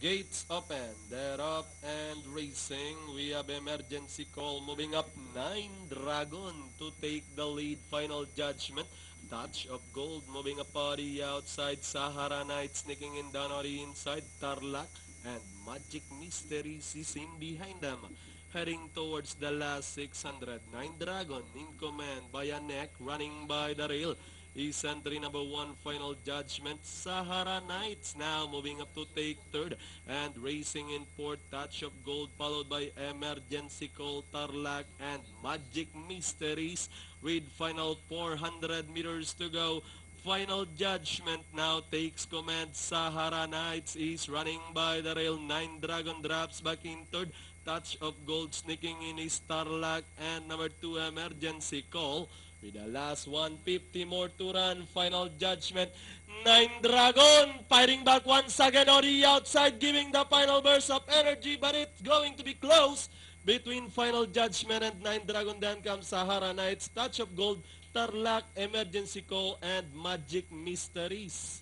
Gates open, they're up and racing. We have emergency call moving up 9 Dragon to take the lead. Final judgment. Touch of Gold moving up on the outside. Sahara Knight sneaking in down on the inside. Tarlac and Magic Mysteries is in behind them. Heading towards the last 600. 9 Dragon in command by a neck running by the rail. Is entry number 1 final judgment. Sahara Knights now moving up to take third and racing in fourth. Touch of Gold followed by Emergency Call, Tarlac and Magic Mysteries with final 400 meters to go. Final judgment now takes command. Sahara Knights is running by the rail. 9 Dragon drops back in third. Touch of Gold sneaking in is Tarlac and number 2 Emergency Call. With the last 150 more to run, final judgment. 9 Dragon fighting back once again on the outside, giving the final burst of energy, but it's going to be close between final judgment and 9 Dragon. Then comes Sahara Knights, Touch of Gold, Tarlac, Emergency Call, and Magic Mysteries.